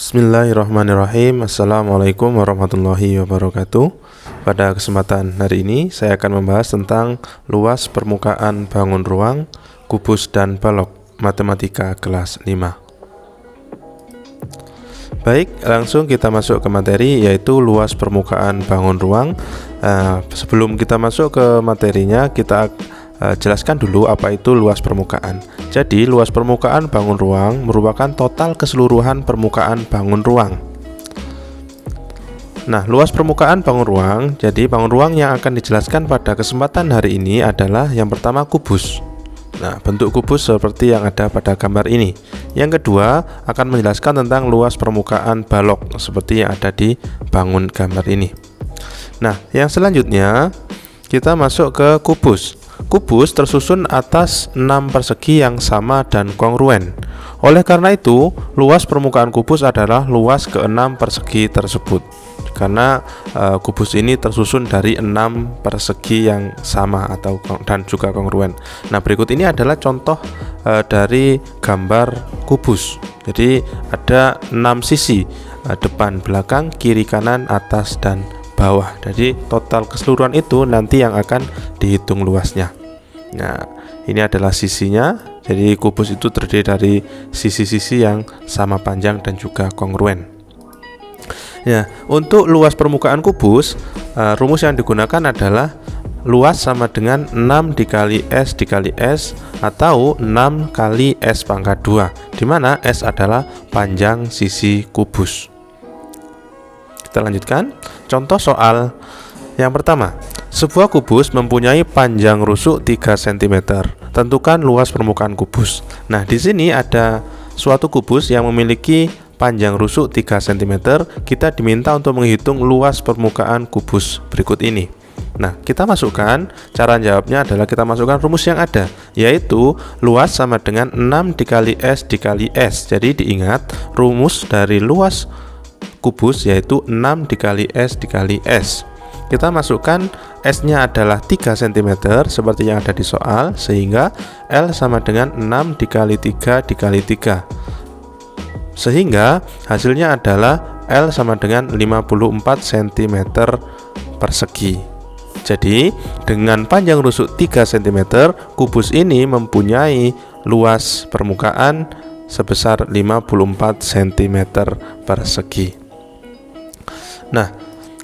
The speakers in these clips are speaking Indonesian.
Bismillahirrahmanirrahim. Assalamualaikum warahmatullahi wabarakatuh. Pada kesempatan hari ini saya akan membahas tentang luas permukaan bangun ruang, kubus dan balok, matematika kelas 5. Baik, langsung kita masuk ke materi, yaitu luas permukaan bangun ruang. Sebelum kita masuk ke materinya, kita jelaskan dulu apa itu luas permukaan. Jadi, luas permukaan bangun ruang merupakan total keseluruhan permukaan bangun ruang. Nah, luas permukaan bangun ruang, jadi bangun ruang yang akan dijelaskan pada kesempatan hari ini adalah yang pertama kubus. Nah, bentuk kubus seperti yang ada pada gambar ini. Yang kedua akan menjelaskan tentang luas permukaan balok seperti yang ada di bangun gambar ini. Nah, yang selanjutnya kita masuk ke kubus. Kubus tersusun atas 6 persegi yang sama dan kongruen. Oleh karena itu, luas permukaan kubus adalah luas ke-6 persegi tersebut. Karena kubus ini tersusun dari 6 persegi yang sama dan juga kongruen. Nah, berikut ini adalah contoh dari gambar kubus. Jadi ada 6 sisi, depan, belakang, kiri, kanan, atas, dan bawah. Jadi total keseluruhan itu nanti yang akan dihitung luasnya. Nah, ini adalah sisinya. Jadi kubus itu terdiri dari sisi-sisi yang sama panjang dan juga kongruen. Ya, untuk luas permukaan kubus, rumus yang digunakan adalah luas sama dengan 6 dikali S dikali S atau 6 kali S pangkat 2, di mana S adalah panjang sisi kubus. Kita lanjutkan. Contoh soal yang pertama. Sebuah kubus mempunyai panjang rusuk 3 cm. Tentukan luas permukaan kubus. Nah, di sini ada suatu kubus yang memiliki panjang rusuk 3 cm. Kita diminta untuk menghitung luas permukaan kubus berikut ini. Nah, kita masukkan, cara jawabnya adalah kita masukkan rumus yang ada, yaitu luas sama dengan 6 dikali S dikali S. Jadi diingat, rumus dari luas kubus yaitu 6 dikali S dikali S. Kita masukkan S-nya adalah 3 cm seperti yang ada di soal, sehingga L sama dengan 6 dikali 3 dikali 3. Sehingga hasilnya adalah L sama dengan 54 cm persegi. Jadi, dengan panjang rusuk 3 cm, kubus ini mempunyai luas permukaan sebesar 54 cm persegi. Nah,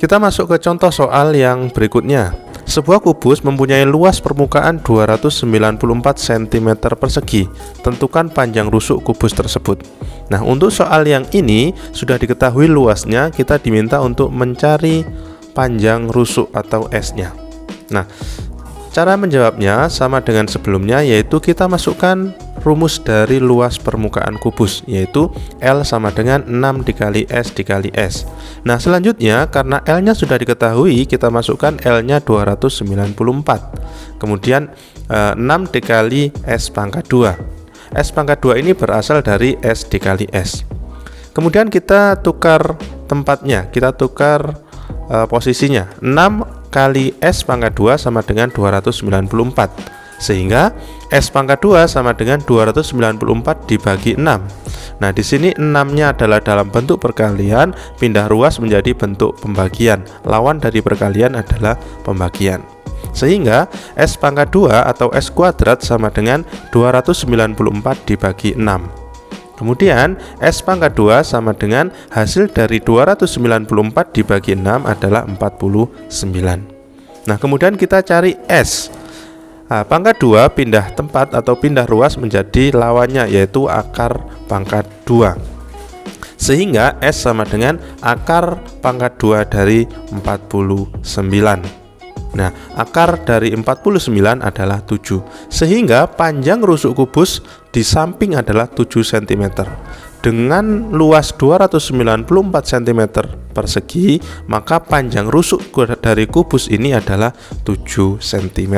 kita masuk ke contoh soal yang berikutnya. Sebuah kubus mempunyai luas permukaan 294 cm persegi. Tentukan panjang rusuk kubus tersebut. Nah, untuk soal yang ini sudah diketahui luasnya, kita diminta untuk mencari panjang rusuk atau S-nya. Nah, cara menjawabnya sama dengan sebelumnya, yaitu kita masukkan rumus dari luas permukaan kubus, yaitu L sama dengan 6 dikali S dikali S. Nah, selanjutnya karena L-nya sudah diketahui, kita masukkan L-nya 294. Kemudian 6 dikali S pangkat 2. S pangkat 2 ini berasal dari S dikali S. Kemudian kita tukar tempatnya, kita tukar posisinya. 6 kali S pangkat 2 sama dengan 294. Sehingga S pangkat 2 sama dengan 294 dibagi 6. Nah, di sini 6-nya adalah dalam bentuk perkalian, pindah ruas menjadi bentuk pembagian. Lawan dari perkalian adalah pembagian. Sehingga S pangkat 2 atau S kuadrat sama dengan 294 dibagi 6. Kemudian S pangkat 2 sama dengan hasil dari 294 dibagi 6 adalah 49. Nah, kemudian kita cari S. Pangkat 2 pindah tempat atau pindah ruas menjadi lawannya, yaitu akar pangkat 2. Sehingga S sama dengan akar pangkat 2 dari 49. Nah, akar dari 49 adalah 7. Sehingga panjang rusuk kubus di samping adalah 7 cm. Dengan luas 294 cm persegi, maka panjang rusuk dari kubus ini adalah 7 cm.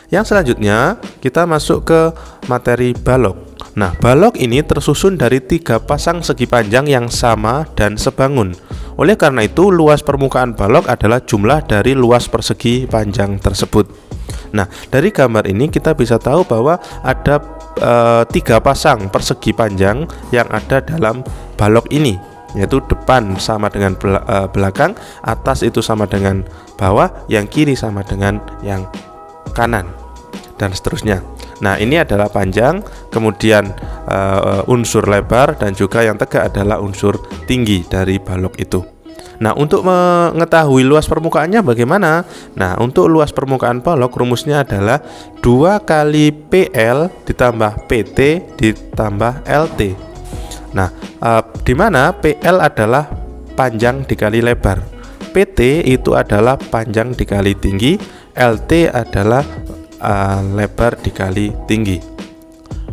Yang selanjutnya kita masuk ke materi balok. Nah, balok ini tersusun dari 3 pasang segi panjang yang sama dan sebangun. Oleh karena itu, luas permukaan balok adalah jumlah dari luas persegi panjang tersebut. Nah, dari gambar ini kita bisa tahu bahwa ada 3 pasang persegi panjang yang ada dalam balok ini, yaitu depan sama dengan belakang, atas itu sama dengan bawah, yang kiri sama dengan yang kanan, dan seterusnya. Nah, ini adalah panjang, kemudian unsur lebar, dan juga yang tegak adalah unsur tinggi dari balok itu. Nah, untuk mengetahui luas permukaannya bagaimana? Nah, untuk luas permukaan balok rumusnya adalah 2 kali PL ditambah PT ditambah LT. Nah, di mana PL adalah panjang dikali lebar, PT itu adalah panjang dikali tinggi, LT adalah lebar dikali tinggi.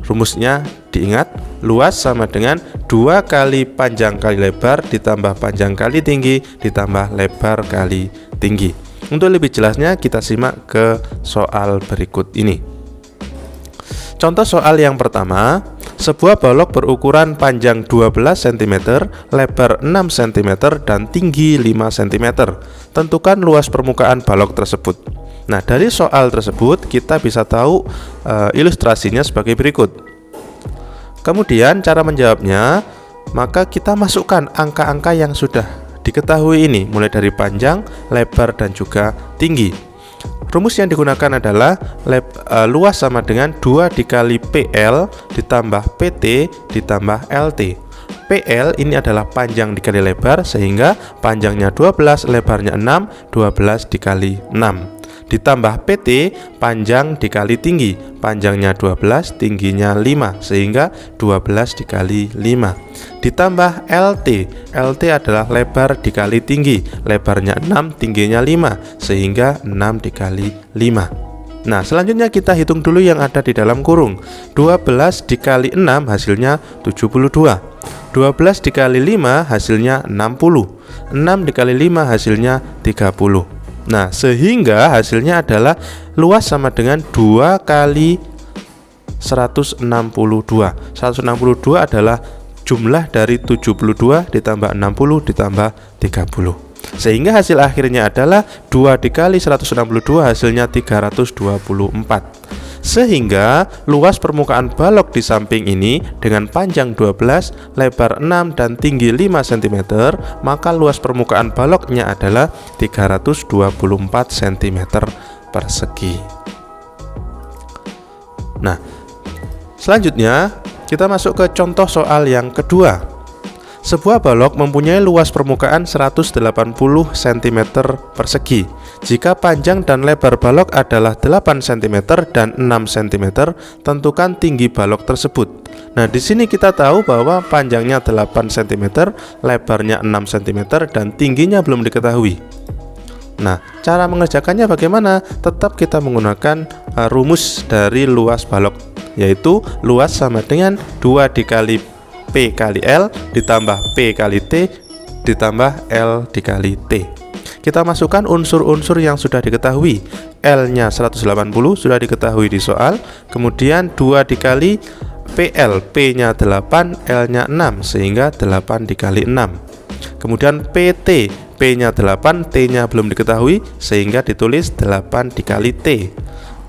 Rumusnya diingat, luas sama dengan 2 kali panjang kali lebar ditambah panjang kali tinggi ditambah lebar kali tinggi. Untuk lebih jelasnya kita simak ke soal berikut ini. Contoh soal yang pertama, sebuah balok berukuran panjang 12 cm, lebar 6 cm, dan tinggi 5 cm. Tentukan luas permukaan balok tersebut. Nah, dari soal tersebut kita bisa tahu ilustrasinya sebagai berikut. Kemudian cara menjawabnya, maka kita masukkan angka-angka yang sudah diketahui ini, mulai dari panjang, lebar, dan juga tinggi. Rumus yang digunakan adalah luas sama dengan 2 dikali PL ditambah PT ditambah LT. PL ini adalah panjang dikali lebar, sehingga panjangnya 12, lebarnya 6, 12 dikali 6. Ditambah PT, panjang dikali tinggi, panjangnya 12, tingginya 5, sehingga 12 dikali 5. Ditambah LT, LT adalah lebar dikali tinggi, lebarnya 6, tingginya 5, sehingga 6 dikali 5. Nah, selanjutnya kita hitung dulu yang ada di dalam kurung. 12 dikali 6 hasilnya 72. 12 dikali 5 hasilnya 60. 6 dikali 5 hasilnya 30. Nah, sehingga hasilnya adalah luas sama dengan 2 kali 162. 162 adalah jumlah dari 72 ditambah 60 ditambah 30. Sehingga hasil akhirnya adalah 2 dikali 162 hasilnya 324. Sehingga luas permukaan balok di samping ini dengan panjang 12, lebar 6, dan tinggi 5 cm, maka luas permukaan baloknya adalah 324 cm persegi. Nah, selanjutnya kita masuk ke contoh soal yang kedua. Sebuah balok mempunyai luas permukaan 180 cm persegi. Jika panjang dan lebar balok adalah 8 cm dan 6 cm, tentukan tinggi balok tersebut. Nah, di sini kita tahu bahwa panjangnya 8 cm, lebarnya 6 cm, dan tingginya belum diketahui. Nah, cara mengerjakannya bagaimana? Tetap kita menggunakan rumus dari luas balok, yaitu luas sama dengan 2 dikali P kali L ditambah P kali T ditambah L dikali T. Kita masukkan unsur-unsur yang sudah diketahui. L-nya 180 sudah diketahui di soal. Kemudian 2 dikali PL, P-nya 8, L-nya 6, sehingga 8 dikali 6. Kemudian PT, P-nya 8, T-nya belum diketahui, sehingga ditulis 8 dikali T.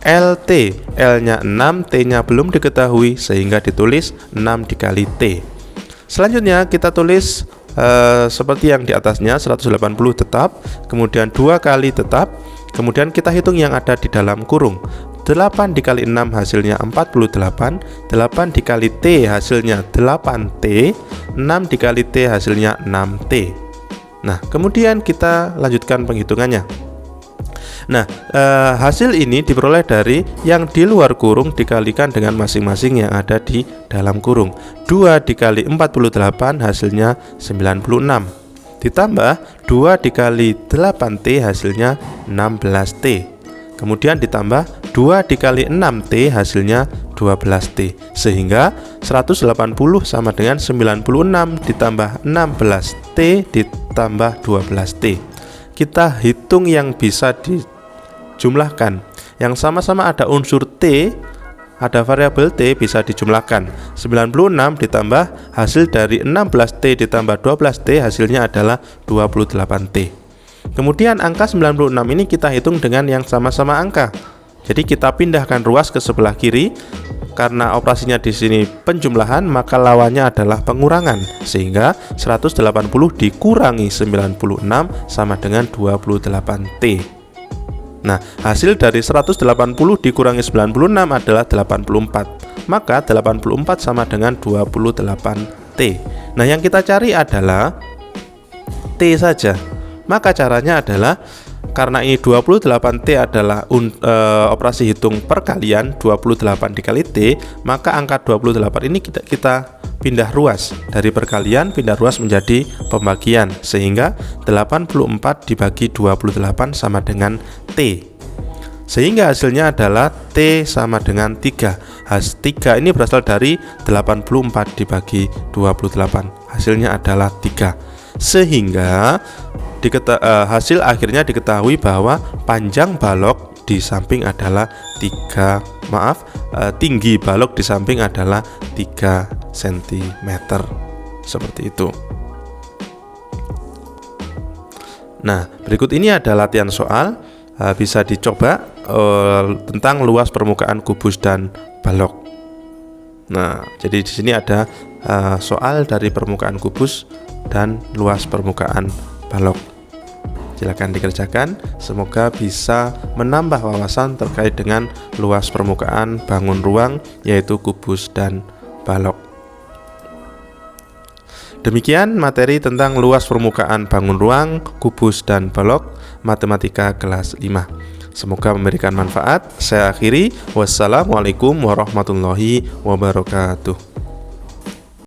LT, L-nya 6, T-nya belum diketahui, sehingga ditulis 6 dikali T. Selanjutnya kita tulis seperti yang di atasnya, 180 tetap, kemudian 2 kali tetap, kemudian kita hitung yang ada di dalam kurung. 8 dikali 6 hasilnya 48, 8 dikali T hasilnya 8T, 6 dikali T hasilnya 6T. Nah, kemudian kita lanjutkan penghitungannya. Nah, hasil ini diperoleh dari yang di luar kurung dikalikan dengan masing-masing yang ada di dalam kurung. 2 dikali 48 hasilnya 96. Ditambah 2 dikali 8T hasilnya 16T. Kemudian ditambah 2 dikali 6T hasilnya 12T. Sehingga 180 sama dengan 96 ditambah 16T ditambah 12T. Kita hitung yang bisa dijumlahkan. Yang sama-sama ada unsur T, ada variabel T, bisa dijumlahkan. 96 ditambah hasil dari 16T ditambah 12T hasilnya adalah 28T. Kemudian angka 96 ini kita hitung dengan yang sama-sama angka. Jadi kita pindahkan ruas ke sebelah kiri. karena operasinya di sini penjumlahan, maka lawannya adalah pengurangan, sehingga 180 dikurangi 96 sama dengan 28T. Nah, hasil dari 180 dikurangi 96 adalah 84. Maka 84 sama dengan 28T. Nah, yang kita cari adalah T saja. Maka caranya adalah, karena ini 28T adalah operasi hitung perkalian, 28 dikali T, maka angka 28 ini kita pindah ruas. Dari perkalian pindah ruas menjadi pembagian, sehingga 84 dibagi 28 sama dengan T. Sehingga hasilnya adalah T sama dengan 3. 3 ini berasal dari 84 dibagi 28. Hasilnya adalah 3. Sehingga hasil akhirnya diketahui bahwa panjang balok di samping adalah tinggi balok di samping adalah 3 cm. Seperti itu. Nah, berikut ini ada latihan soal, bisa dicoba tentang luas permukaan kubus dan balok. Nah, jadi di sini ada soal dari permukaan kubus dan luas permukaan balok. Silakan dikerjakan, semoga bisa menambah wawasan terkait dengan luas permukaan bangun ruang, yaitu kubus dan balok. Demikian materi tentang luas permukaan bangun ruang, kubus dan balok, matematika kelas 5. Semoga memberikan manfaat. Saya akhiri, wassalamualaikum warahmatullahi wabarakatuh.